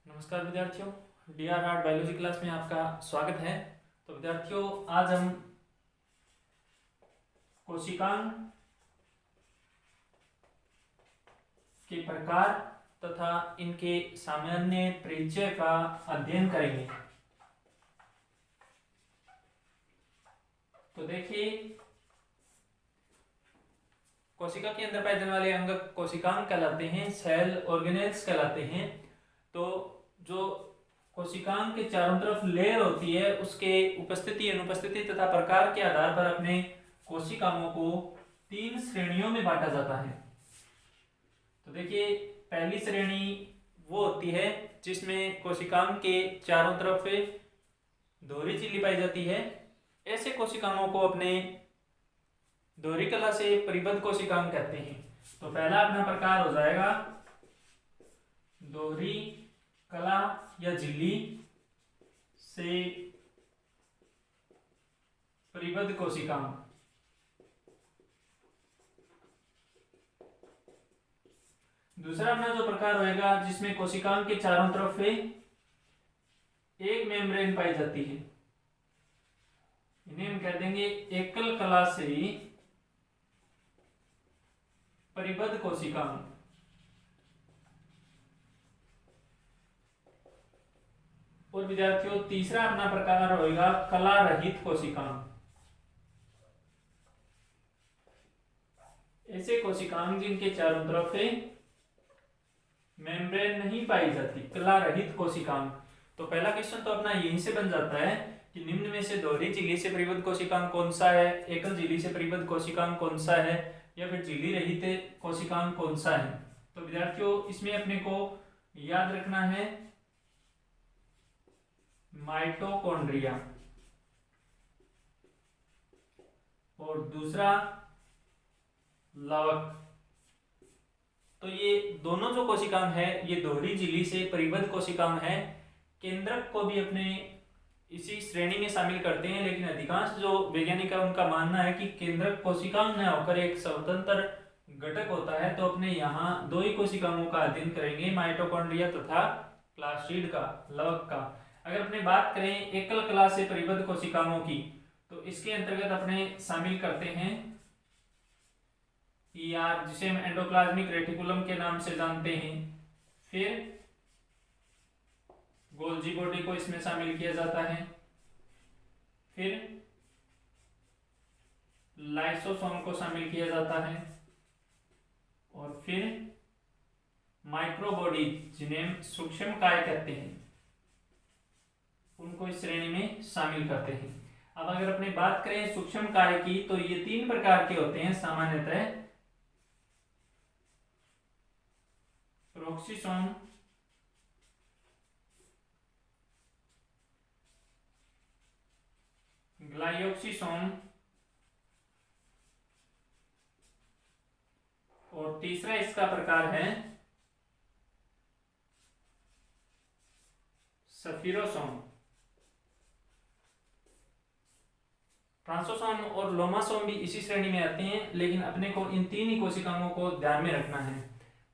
नमस्कार विद्यार्थियों, D R art biology class में आपका स्वागत है। तो विद्यार्थियों, आज हम कोशिकांग के प्रकार तथा इनके सामान्य परिचय का अध्ययन करेंगे। तो देखिए, कोशिका के अंदर पाए जाने वाले अंग कोशिकांग कहलाते हैं, सेल ऑर्गेनेल्स कहलाते हैं। तो जो कोशिकांग के चारों तरफ लेयर होती है, उसके उपस्थिति, अनुपस्थिति तथा प्रकार के आधार पर अपने कोशिकाओं को 3 श्रेणियों में बांटा जाता है। तो देखिए, पहली श्रेणी वो होती है जिसमें कोशिकांग के चारों तरफ दोहरी झिल्ली पाई जाती है। ऐसे कोशिकाओं को अपने दोहरी कला से परिबद्ध कोशिकांग कहते हैं। तो पहला अपना प्रकार हो जाएगा दोहरी कला या झिल्ली से परिबद्ध कोशिकांग। दूसरा अपना जो प्रकार होएगा जिसमें कोशिकांग के चारों तरफ एक मेम्ब्रेन पाई जाती है, इन्हें हम कह देंगे एकल कला से परिबद्ध कोशिकांग। और विद्यार्थियों, तीसरा अपना प्रकार होगा कला रहित कोशिकांग। ऐसे कोशिकांग जिनके चारों तरफ मेम्ब्रेन नहीं पाई जाती, कला रहित कोशिकांग। तो पहला क्वेश्चन तो अपना यहीं से बन जाता है कि निम्न में से दोहरी झिल्ली से परिबद्ध कोशिकांग कौन सा है, एकल झिल्ली से परिबद्ध कोशिकांग कौन सा है, या फिर झिल्ली रहित कोशिकांग कौन सा है। तो विद्यार्थियों, इसमें अपने को याद रखना है माइटोकॉन्ड्रिया, और दूसरा लवक। तो ये दोनों जो कोशिकांग है ये दोहरी झिल्ली से परिबद्ध कोशिकांग है। केंद्रक को भी अपने इसी श्रेणी में शामिल करते हैं, लेकिन अधिकांश जो वैज्ञानिक है उनका मानना है कि केंद्रक कोशिकांग न होकर एक स्वतंत्र घटक होता है। तो अपने यहाँ दो ही कोशिकाओं का अध्ययन करेंगे, माइटोकॉन्ड्रिया तथा प्लास्टिड का, लवक का। अगर अपने बात करें एकल कला से परिबद्ध कोशिकाओं की, तो इसके अंतर्गत अपने शामिल करते हैं ER, जिसे हम एंडोप्लाज्मिक रेटिकुलम के नाम से जानते हैं। फिर गोल्जी बॉडी को इसमें शामिल किया जाता है। फिर लाइसोसोम को शामिल किया जाता है। और फिर माइक्रोबॉडी, जिन्हें हम सूक्ष्म काय कहते हैं, उनको इस श्रेणी में शामिल करते हैं। अब अगर अपनी बात करें सूक्ष्म काय की, तो ये 3 प्रकार के होते हैं सामान्यतः। प्रोक्सिसोम, ग्लाइयोक्सिसोम, और तीसरा इसका प्रकार है सफिरोसोम। ट्रांसोसोम और लोमासोम भी इसी श्रेणी में आते हैं, लेकिन अपने को इन 3 ही कोशिकाओं को ध्यान में रखना है।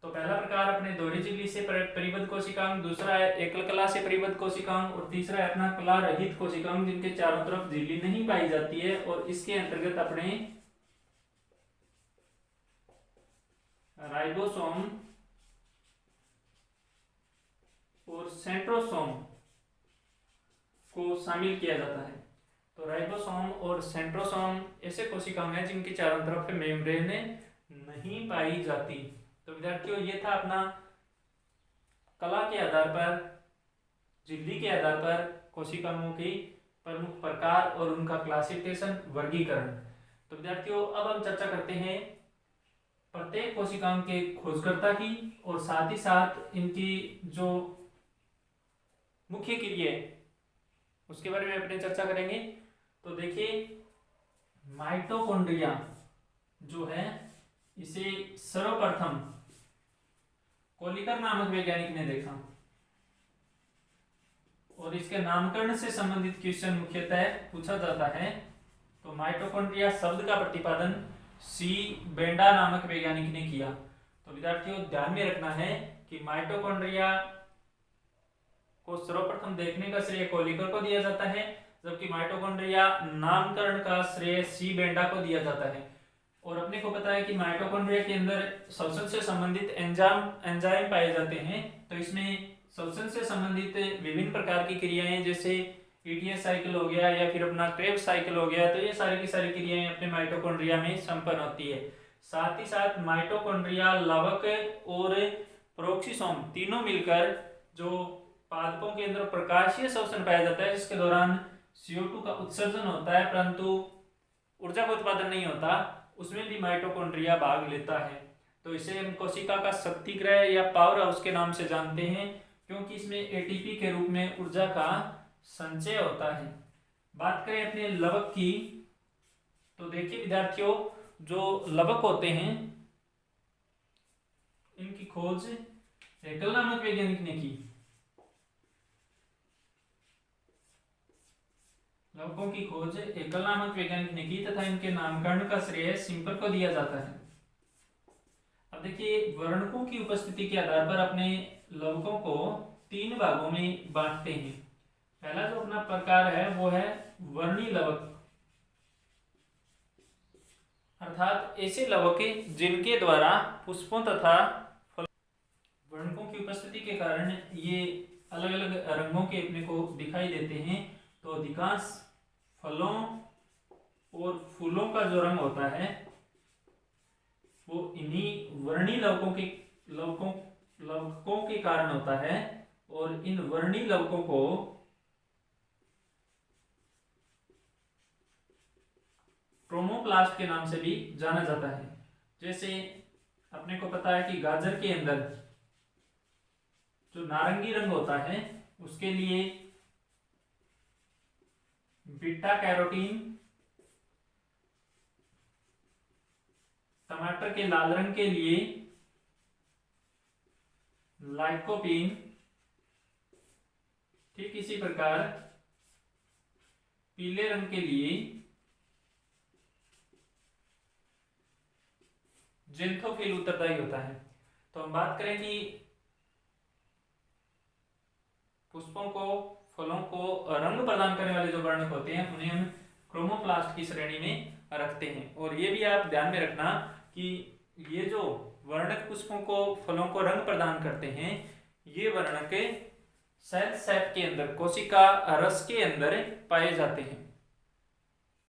तो पहला प्रकार अपने दोहरी झिल्ली से परिबद्ध कोशिकांग, दूसरा है एकल कला से परिबद्ध कोशिकांग, और तीसरा है अपना कला रहित कोशिकांग जिनके चारों तरफ झिल्ली नहीं पाई जाती है। और इसके अंतर्गत अपने राइबोसोम और सेंट्रोसोम को शामिल किया जाता है। तो राइबोसोम और सेंट्रोसोम ऐसे कोशिकांग हैं जिनके चारों तरफ मेम्ब्रेन नहीं पाई जाती। तो विद्यार्थियों, ये था अपना कला के आधार पर, झिल्ली के आधार पर कोशिकाओं की प्रमुख प्रकार और उनका क्लासिफिकेशन, वर्गीकरण। तो विद्यार्थियों, अब हम चर्चा करते हैं प्रत्येक कोशिकाओं के खोजकर्ता की, और साथ ही साथ इनकी जो मुख्य क्रिया है उसके बारे में अपने चर्चा करेंगे। तो देखिए, माइटोकॉन्ड्रिया जो है, इसे सर्वप्रथम कोलिकर नामक वैज्ञानिक ने देखा, और इसके नामकरण से संबंधित क्वेश्चन मुख्यतः पूछा जाता है। तो माइटोकॉन्ड्रिया शब्द का प्रतिपादन सी बेंडा नामक वैज्ञानिक ने किया। तो विद्यार्थियों, ध्यान में रखना है कि माइटोकॉन्ड्रिया को सर्वप्रथम देखने का श्रेय कोलिकर को दिया जाता है, जबकि माइटोकॉन्ड्रिया नामकरण का श्रेय सी बेंडा को दिया जाता है। और अपने को पता है कि माइटोकॉन्ड्रिया के अंदर श्वसन से संबंधित एंजाइम पाए जाते हैं। तो इसमें श्वसन से संबंधित विभिन्न प्रकार की क्रियाएं, जैसे ईटीएस साइकिल हो गया या फिर अपना क्रेब्स साइकिल हो गया, तो ये सारी की सारी क्रियाएं अपने माइटोकॉन्ड्रिया में संपन्न होती है। साथ ही साथ माइटोकॉन्ड्रिया, लवक और प्रोक्सीसोम तीनों मिलकर जो पादपों के अंदर प्रकाशीय श्वसन पाया जाता है, जिसके दौरान CO2 का उत्सर्जन होता है परंतु ऊर्जा का उत्पादन नहीं होता, उसमें भी माइटोकॉन्ड्रिया भाग लेता है। तो इसे हम कोशिका का शक्तिगृह या पावर हाउस के नाम से जानते हैं, क्योंकि इसमें एटीपी के रूप में ऊर्जा का संचय होता है। बात करें अपने लवक की, तो देखिए विद्यार्थियों, जो लवक होते हैं इनकी खोज हेकल नामक वैज्ञानिक ने की। लवकों की खोज हेकल नामक वैज्ञानिक ने की तथा इनके नामकरण का श्रेय सिंपर को दिया जाता है। अब देखिए, वर्णकों की उपस्थिति के आधार पर अपने लवकों को 3 भागों में बांटते हैं। पहला जो अपना प्रकार है वो है वर्णी लवक, अर्थात ऐसे लवक जिनके द्वारा पुष्पों तथा वर्णकों की उपस्थिति के कारण ये अलग अलग रंगों के अपने को दिखाई देते हैं। तो अधिकांश फलों और फूलों का जो रंग होता है वो इन्हीं वर्णी लवकों के कारण होता है। और इन वर्णी लवकों को क्रोमोप्लास्ट के नाम से भी जाना जाता है। जैसे अपने को पता है कि गाजर के अंदर जो नारंगी रंग होता है उसके लिए बीटा कैरोटीन, टमाटर के लाल रंग के लिए लाइकोपीन, ठीक इसी प्रकार पीले रंग के लिए जेंथोफिल उत्तरदायी होता है। तो हम बात करें कि पुष्पों को, फलों को रंग प्रदान करने वाले जो वर्णक होते हैं उन्हें हम क्रोमोप्लास्ट की श्रेणी में रखते हैं। और ये भी आप ध्यान में रखना कि ये जो वर्णक पुष्पों को, फलों को रंग प्रदान करते हैं, ये वर्णक सेल सैक के अंदर, कोशिका रस के अंदर पाए जाते हैं।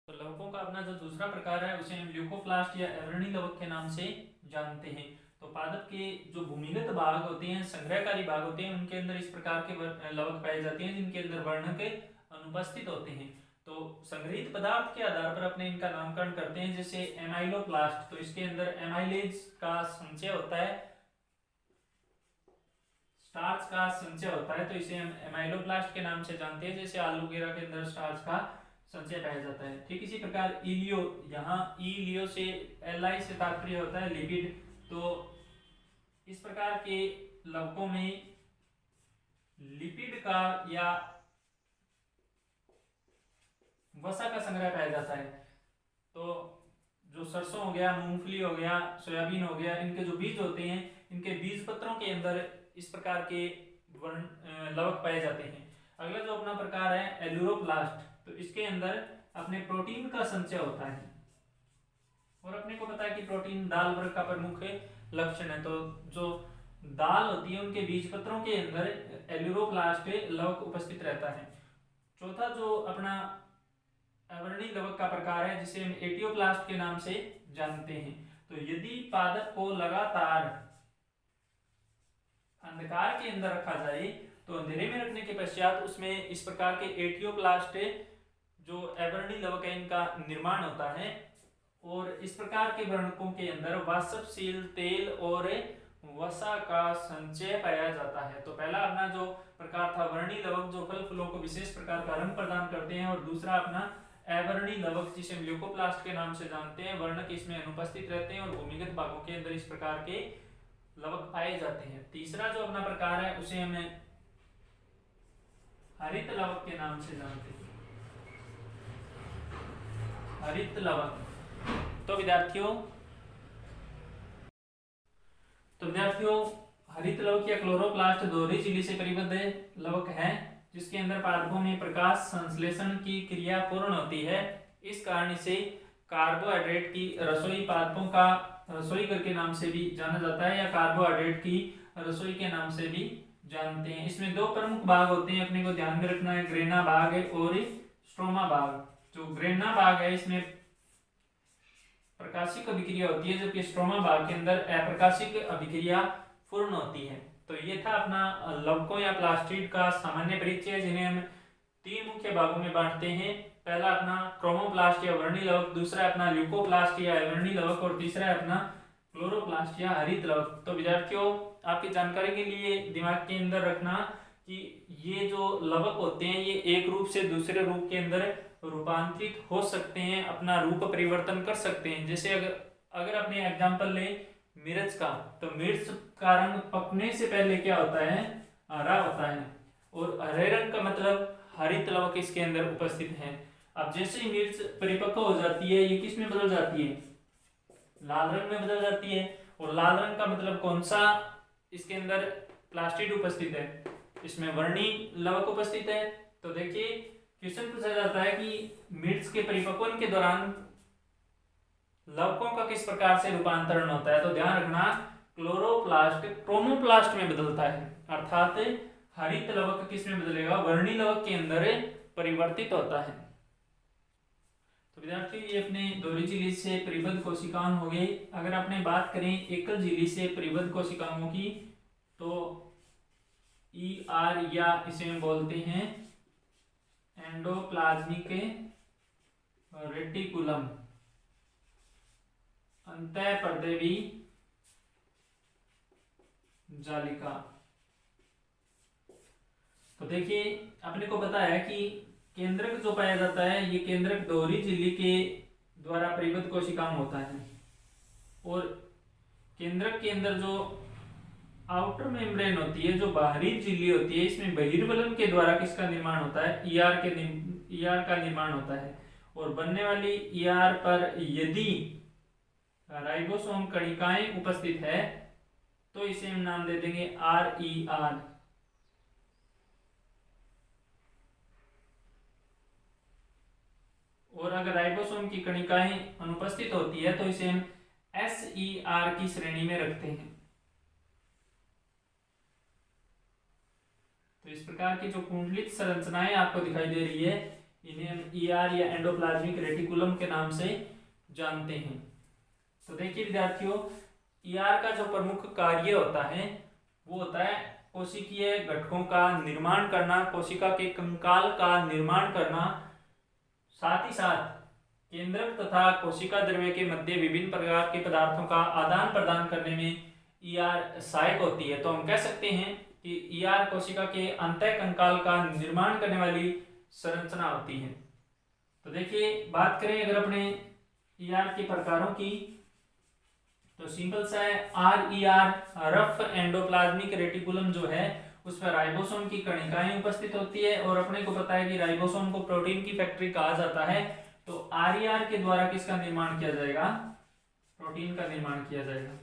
तो लवकों का अपना जो दूसरा प्रकार है उसे हम ल्यूकोप्लास्ट या एवरणी लवक के नाम से जानते हैं। तो पादप के जो भूमिगत भाग होते हैं, संग्रहकारी भाग होते हैं, उनके अंदर इस प्रकार के लवक पाए जाते हैं जिनके अंदर वर्णक अनुपस्थित होते हैं। तो संग्रहित पदार्थ के आधार पर अपने इनका नामकरण करते हैं। जैसे एमाइलोप्लास्ट, तो इसके अंदर एमाइलेज का संचय होता है, स्टार्च का संचय होता है, तो इसे हम एमाइलोप्लास्ट के नाम से जानते हैं। जैसे आलू वगैरह के अंदर स्टार्च का संचय पाया जाता है। ठीक इसी प्रकार इलियो, यहाँ इलियो से एल से तात्पर्य होता है लिपिड। तो इस प्रकार के लवकों में लिपिड का या वसा का संग्रह पाया जाता है। तो जो सरसों हो गया, मूंगफली हो गया, सोयाबीन हो गया, इनके जो बीज होते हैं, इनके बीज पत्रों के अंदर इस प्रकार के लवक पाए जाते हैं। अगला जो अपना प्रकार है एलुरोप्लास्ट, तो इसके अंदर अपने प्रोटीन का संचय होता है। और अपने को पता है कि प्रोटीन दाल वर्ग का प्रमुख लक्षण है। तो जो दाल होती है उनके बीज पत्रों के अंदर एलुरोप्लास्ट लवक उपस्थित रहता है। चौथा जो अपना अवर्णी लवक का प्रकार है जिसे हम एटियोप्लास्ट के नाम से जानते हैं। तो यदि पादप को लगातार अंधकार के अंदर रखा जाए तो अंधेरे में रखने के पश्चात उसमें इस प्रकार के एटियोप्लास्ट जो अवर्णी लवक है इनका निर्माण होता है। और इस प्रकार के वर्णकों के अंदर वाष्पशील तेल और वसा का संचय पाया जाता है। तो पहला अपना जो प्रकार था वर्णी लवक, जो फल फूलों को विशेष प्रकार का रंग प्रदान करते हैं, और दूसरा अपना अवर्णी लवक जिसे हम ल्यूकोप्लास्ट के नाम से जानते हैं। वर्णक इसमें अनुपस्थित रहते हैं और भूमिगत भागों के अंदर इस प्रकार के लवक पाए जाते हैं। तीसरा जो अपना प्रकार है उसे हम हरित लवक के नाम से जानते हैं, हरित लवक। तो विद्यार्थियों हरित लवक या क्लोरोप्लास्ट दोहरी झिल्ली से परिबद्ध लवक है जिसके अंदर पादपों में प्रकाश संश्लेषण की क्रिया पूर्ण होती है। इस कारण इसे कार्बोहाइड्रेट की रसोई पादपों का रसोई घर के नाम से भी जाना जाता है या कार्बोहाइड्रेट की रसोई के नाम से भी जानते हैं। इसमें दो प्रमुख भाग होते हैं, अपने को ध्यान में रखना है, ग्रेना भाग है और स्ट्रोमा भाग। जो ग्रेना भाग है इसमें प्रकाशिक अभिक्रिया होती है, जबकि स्ट्रोमा भाग के अंदर अप्रकाशिक अभिक्रिया पूर्ण होती है। तो ये था अपना लवकों या प्लास्टिड का सामान्य परिचय, जिन्हें हम तीन मुख्य भागों में बांटते हैं। पहला अपना क्रोमोप्लास्ट या वर्णी लवक, दूसरा अपना ल्यूकोप्लास्ट या वर्णी लवक और तीसरा अपना क्लोरोप्लास्ट या हरित लवक। तो विद्यार्थियों, आपकी जानकारी के लिए दिमाग के अंदर रखना कि ये जो लवक होते हैं ये एक रूप से दूसरे रूप के अंदर रूपांतरित हो सकते हैं, अपना रूप परिवर्तन कर सकते हैं। जैसे अगर अपने एग्जांपल लें मिर्च का, तो मिर्च का रंग पकने से पहले क्या होता है, हरा होता है, और हरे रंग का मतलब हरित लवक इसके अंदर उपस्थित है। अब जैसे ही मिर्च परिपक्व हो जाती है ये किस में बदल जाती है, लाल रंग में बदल जाती है। और लाल रंग का मतलब कौन सा इसके अंदर प्लास्टिड उपस्थित है, इसमें वर्णी लवक उपस्थित है। तो देखिए क्वेश्चन पूछा जाता है कि मिर्च के परिपक्वन के दौरान लवकों का किस प्रकार से रूपांतरण होता है। तो ध्यान रखना, क्लोरोप्लास्ट क्रोमोप्लास्ट में बदलता है, अर्थात हरित लवक किस में बदलेगा, वर्णी लवक के अंदर परिवर्तित होता है। तो विद्यार्थी ये अपने दोहरी झिल्ली से परिबद्ध कोशिकाओं हो गई। अगर आपने बात करें एकल झिल्ली से परिबद्ध कोशिकाओं की, तो ER या इसे हम बोलते हैं एंडोप्लाज्मिक रेटिकुलम, अंतःपर्देवी जालिका। तो देखिए अपने को पता है कि केंद्रक जो पाया जाता है ये केंद्रक दोहरी झिल्ली के द्वारा परिबद्ध कोशिकाओं होता है, और केंद्रक के अंदर जो आउटर मेम्ब्रेन होती है, जो बाहरी झिल्ली होती है, इसमें बहिर्वलन के द्वारा किसका निर्माण होता है, ER का निर्माण होता है। और बनने वाली ER पर यदि राइबोसोम कणिकाएं उपस्थित है तो इसे हम नाम दे देंगे RER। और अगर राइबोसोम की कणिकाएं अनुपस्थित होती है तो इसे हम SER की श्रेणी में रखते हैं। तो इस प्रकार की जो कुंडलित संरचनाएं आपको दिखाई दे रही है इन्हें हम ER या एंडोप्लाज्मिक रेटिकुलम के नाम से जानते हैं। तो देखिए विद्यार्थियों, ER का जो प्रमुख कार्य होता है वो होता है कोशिकीय घटकों का निर्माण करना, कोशिका के कंकाल का निर्माण करना, साथ ही साथ केंद्रक तथा कोशिका द्रव्य के मध्य विभिन्न प्रकार के पदार्थों का आदान प्रदान करने में ER सहायक होती है। तो हम कह सकते हैं कि ER कोशिका के अंतः कंकाल का निर्माण करने वाली संरचना होती है। तो देखिए बात करें अगर अपने ER के प्रकारों की, तो सिंपल सा है RER, रफ एंडोप्लाज्मिक रेटिकुलम जो है उसमें राइबोसोम की कणिकाएं उपस्थित होती है, और अपने को पता है कि राइबोसोम को प्रोटीन की फैक्ट्री कहा जाता है। तो RER के द्वारा किसका निर्माण किया जाएगा, प्रोटीन का निर्माण किया जाएगा।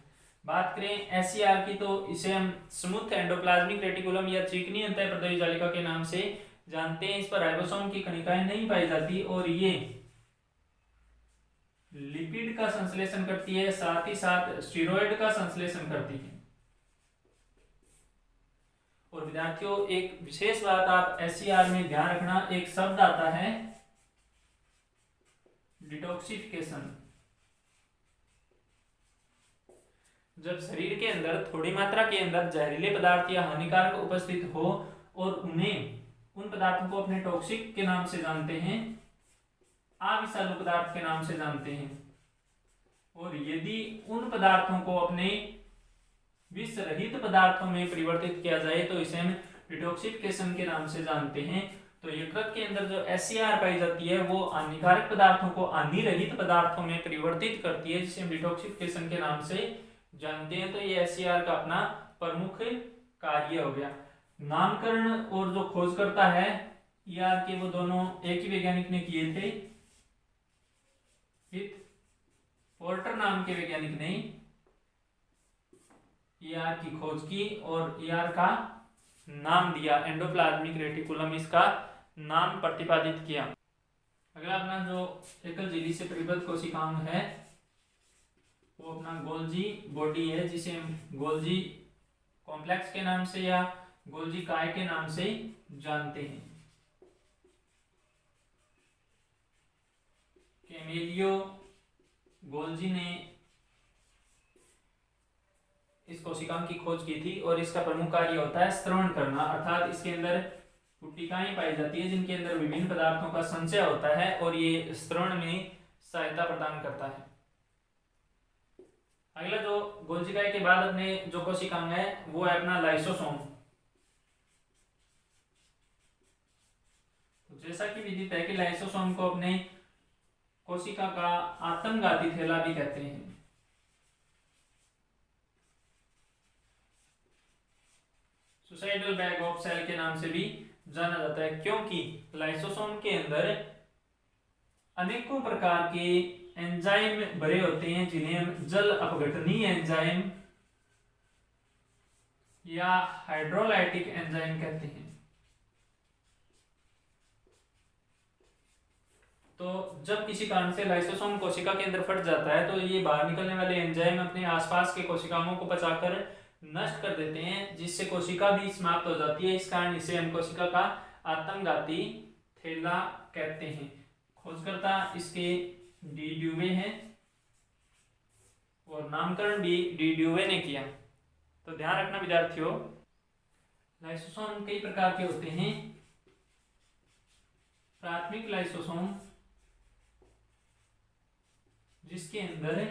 बात करें SER की, तो इसे हम स्मूथ एंडोप्लाज्मिक रेटिकुलम या चिकनी अंतःपर्देवी जालिका के नाम से जानते हैं। इस पर राइबोसोम की कणिकाएं नहीं पाई जाती और ये लिपिड का संश्लेषण करती है, साथ ही साथ स्टेरॉइड का संश्लेषण करती है। और विद्यार्थियों एक विशेष बात आप SER में ध्यान रखना, एक शब्द आता है डिटॉक्सिफिकेशन। जब शरीर के अंदर थोड़ी मात्रा के अंदर जहरीले पदार्थ या हानिकारक उपस्थित हो और उन पदार्थों को अपने टॉक्सिक के नाम से जानते हैं, अविषालु पदार्थ के नाम से जानते हैं, और यदि उन पदार्थों को अपने विष रहित पदार्थों में परिवर्तित किया जाए तो इसे हम डिटॉक्सिफिकेशन के नाम से जानते हैं। तो यकृत के अंदर जो SER पाई जाती है वो हानिकारक पदार्थों को हानि रहित पदार्थों में परिवर्तित करती है, जिसे हम डिटॉक्सिफिकेशन के नाम से जानते हैं। तो ये SER का अपना प्रमुख कार्य हो गया। नामकरण और जो खोज करता है ER के, वो दोनों एक ही वैज्ञानिक ने किए थे, पोर्टर नाम के वैज्ञानिक ने ER की खोज की और ER का नाम दिया, एंडोप्लाज्मिक रेटिकुलम इसका नाम प्रतिपादित किया। अगला अपना जो एकल झिल्ली से परिबद्ध कोशिकांग है वो अपना गोल्जी बॉडी है, जिसे हम गोल्जी कॉम्प्लेक्स के नाम से या गोल्जी काय के नाम से जानते हैं। कैमेलियो गोल्जी ने इस कोशिकांग की खोज की थी और इसका प्रमुख कार्य होता है स्रवण करना, अर्थात इसके अंदर पुट्टिकाएं पाई जाती है जिनके अंदर विभिन्न पदार्थों का संचय होता है और ये स्रवण में सहायता प्रदान करता है। अगला जो गोल्जी काय के बाद अपने जो कोशिकांग है वो है अपना लाइसोसोम। तो जैसा कि विदित है कि लाइसोसोम को अपने कोशिका का आत्मघाती थैला भी कहते हैं। सुसाइडल बैग ऑफ सेल के नाम से भी जाना जाता है, क्योंकि लाइसोसोम के अंदर अनेकों प्रकार के एंजाइम भरे होते हैं जिन्हें हम जल अपघटनीय एंजाइम या हाइड्रोलाइटिक एंजाइम कहते हैं। तो जब किसी कारण से लाइसोसोम कोशिका के अंदर फट जाता है तो ये बाहर निकलने वाले एंजाइम अपने आसपास के कोशिकाओं को पचाकर नष्ट कर देते हैं, जिससे कोशिका भी समाप्त हो जाती है। इस कारण इसे हम कोशिका का आत्मघाती थैला कहते हैं। खोजकर्ता इसके डी ड्यूवे हैं और नामकरण भी डी ड्यूवे ने किया। तो ध्यान रखना विद्यार्थियों, लाइसोसोम कई प्रकार के होते हैं। प्राथमिक लाइसोसोम जिसके अंदर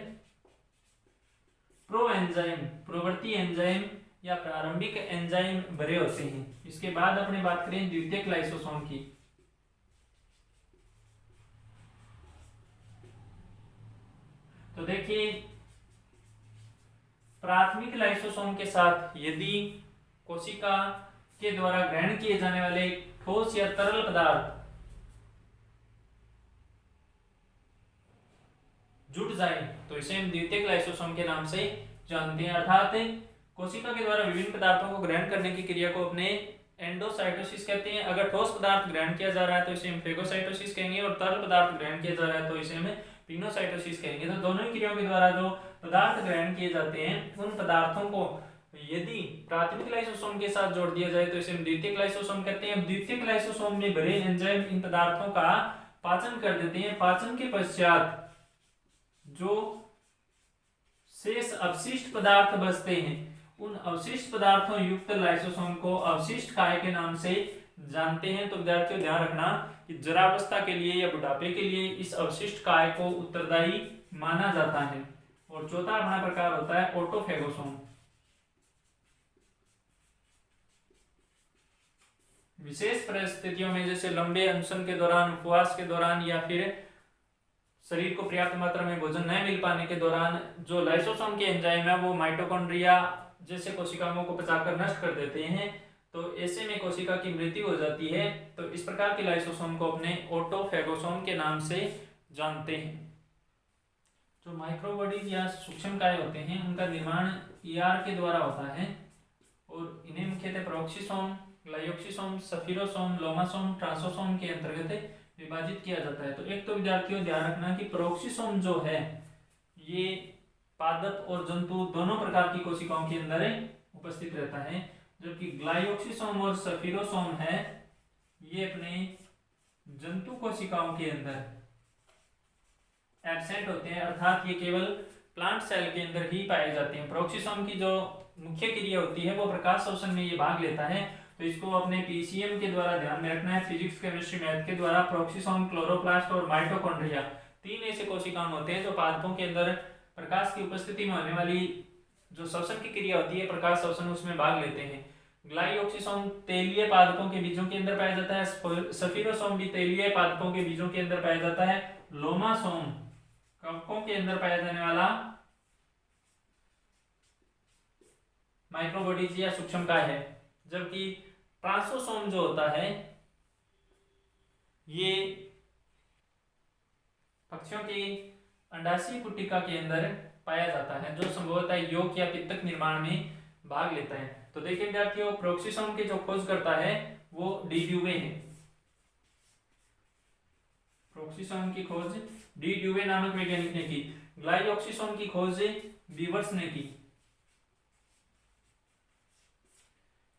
प्रो एंजाइम, प्रवर्ती एंजाइम या प्रारंभिक एंजाइम भरे होते हैं। इसके बाद अपने बात करें द्वितीयक लाइसोसोम की। तो देखिए, प्राथमिक लाइसोसोम के साथ यदि कोशिका के द्वारा ग्रहण किए जाने वाले ठोस या तरल पदार्थ जुट जाए तो इसे हम द्वितीयक लाइसोसोम के नाम से जानते हैं। अर्थात कोशिका के द्वारा विभिन्न पदार्थों को ग्रहण करने की क्रिया को अपने एंडोसाइटोसिस कहते हैं। अगर ठोस पदार्थ ग्रहण किया जा रहा है तो इसे हम फेगोसाइटोसिस कहेंगे और तरल पदार्थ ग्रहण किया जा रहा है तो इसे हम पिनोसाइटोसिस कहेंगे। तो दोनों ही क्रियाओं के द्वारा जो पदार्थ ग्रहण किए जाते हैं उन पदार्थों को यदि प्राथमिक लाइसोसोम के साथ जोड़ दिया जाए तो इसे हम द्वितीयक लाइसोसोम कहते हैं। द्वितीयक लाइसोसोम में भरे एंजाइम इन पदार्थों का पाचन कर देते हैं। पाचन के पश्चात जो शेष अवशिष्ट पदार्थ बचते हैं उन अवशिष्ट पदार्थों युक्त लाइसोसोम को अवशिष्ट काय के नाम से जानते हैं। तो विद्यार्थियों ध्यान रखना कि जरावस्था के लिए या बुढ़ापे के लिए इस अवशिष्ट काय को उत्तरदायी माना जाता है। और चौथा अपना प्रकार होता है ऑटोफेगोसोम। विशेष परिस्थितियों में जैसे लंबे अनशन के दौरान, उपवास के दौरान या फिर शरीर को पर्याप्त मात्रा में भोजन न मिल पाने के दौरान जो लाइसोसोम के एंजाइम है वो माइटोकॉन्ड्रिया जैसे कोशिकाओं को पचाकर नष्ट कर देते हैं। तो ऐसे में कोशिका की मृत्यु हो जाती है। तो इस प्रकार के लाइसोसोम को अपने ऑटोफेगोसोम के नाम से जानते हैं। जो माइक्रोबॉडीज या सूक्ष्मकाय होते हैं उनका निर्माण ER के द्वारा होता है और इन्हें मुख्यतः प्रोक्सिसोम, ग्लाइयोक्सिसोम, सफिरोसोम, लोमासोम, ट्रांसोसोम के अंतर्गत विभाजित किया जाता है। तो एक तो विद्यार्थियों ध्यान रखना कि प्रोक्सिसोम जो है ये पादप और जंतु दोनों प्रकार की कोशिकाओं के अंदर उपस्थित रहता है, जबकि ग्लाइयोक्सिसोम और सफिरोसोम है ये अपने जंतु कोशिकाओं के अंदर एब्सेंट होते हैं, अर्थात ये केवल प्लांट सेल के अंदर ही पाए जाते हैं। प्रोक्सिसोम की जो मुख्य क्रिया होती है वो प्रकाश शोषण में ये भाग लेता है। तो इसको अपने पीसीएम के द्वारा ध्यान में रखना है, फिजिक्स, केमिस्ट्री, मैथ के द्वारा। प्रोक्सिसोम, क्लोरोप्लास्ट और माइटोकॉन्ड्रिया तीन ऐसे कोशिकांग होते हैं जो पादपों के अंदर प्रकाश की उपस्थिति में होने वाली जो श्वसन की क्रिया होती है, प्रकाश श्वसन, उसमें भाग लेते हैं। ग्लाइयोक्सिसोम तेलीय पादपों के बीजों के अंदर पाया जाता है। सफिरोसोम भी तेलीय पादपों के बीजों के अंदर पाया जाता है। लोमासोम कवकों के अंदर पाया जाने वाला माइक्रोबॉडीज या सूक्ष्मकाय है, जबकि ट्रांसोसोम जो होता है ये पक्षियों की अंडाशयी पुट्टिका के अंदर पाया जाता है, जो संभवतः यौक या पित्तक निर्माण में भाग लेता है। तो देखिए विद्यार्थियों, प्रोक्सीसोम की जो खोज करता है वो डी ड्यूवे है। प्रोक्सीसोम की खोज डी ड्यूवे नामक वैज्ञानिक ने की। ग्लाइऑक्सीसोम की खोज बीवर्स ने की।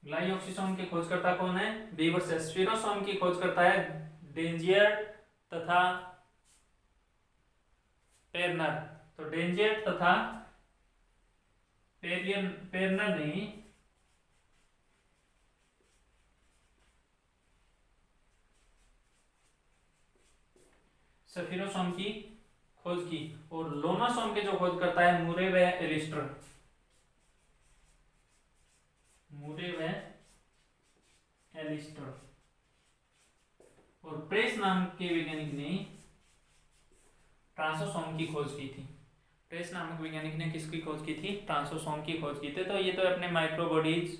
ग्लाइऑक्सीसोम की खोजकर्ता कौन है? बीवर्स है। स्पिरोसोम की खोज करता है डेंजियर तथा पेरनर। तो डेंजियर तथा पेरनर ने स्पिरोसोम की खोज की। और लोनासोम के जो खोज करता है मुरे व एलिस्टर। मुरे व एलिस्टर। और प्रेस नाम के वैज्ञानिक ने ट्रांसोसोम की खोज की थी। प्रेस नामक वैज्ञानिक ने किसकी खोज की थी? ट्रांसोसोम की खोज की थी। तो ये तो अपने माइक्रोबॉडीज।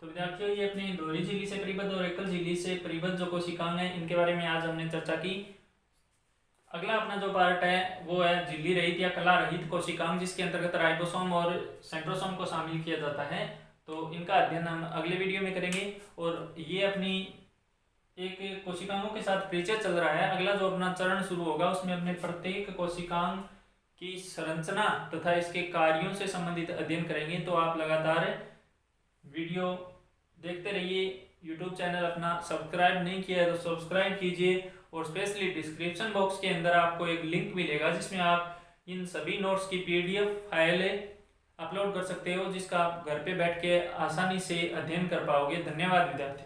तो विद्यार्थियों, ये अपनी दोहरी झिल्ली से परिबद्ध और एकल झिल्ली से परिबद्ध जो कोशिकांग है, इनके बारे में आज हमने चर्चा की। अगला अपना जो पार्ट है वो है झिल्ली रहित या कला रहित कोशिकांग, जिसके अंतर्गत राइबोसोम और सेंट्रोसोम को शामिल किया जाता है। तो इनका अध्ययन हम अगले वीडियो में करेंगे। और ये अपनी एक कोशिकाओं के साथ परिचय चल रहा है। अगला जो अपना चरण शुरू होगा उसमें अपने प्रत्येक कोशिकांग की संरचना तथा इसके कार्यों से संबंधित अध्ययन करेंगे। तो आप लगातार वीडियो देखते रहिए। यूट्यूब चैनल अपना सब्सक्राइब नहीं किया है तो सब्सक्राइब कीजिए। और स्पेशली डिस्क्रिप्शन बॉक्स के अंदर आपको एक लिंक मिलेगा जिसमें आप इन सभी नोट्स की पीडीएफ फाइल अपलोड कर सकते हो, जिसका आप घर पे बैठ के आसानी से अध्ययन कर पाओगे। धन्यवाद विद्यार्थी।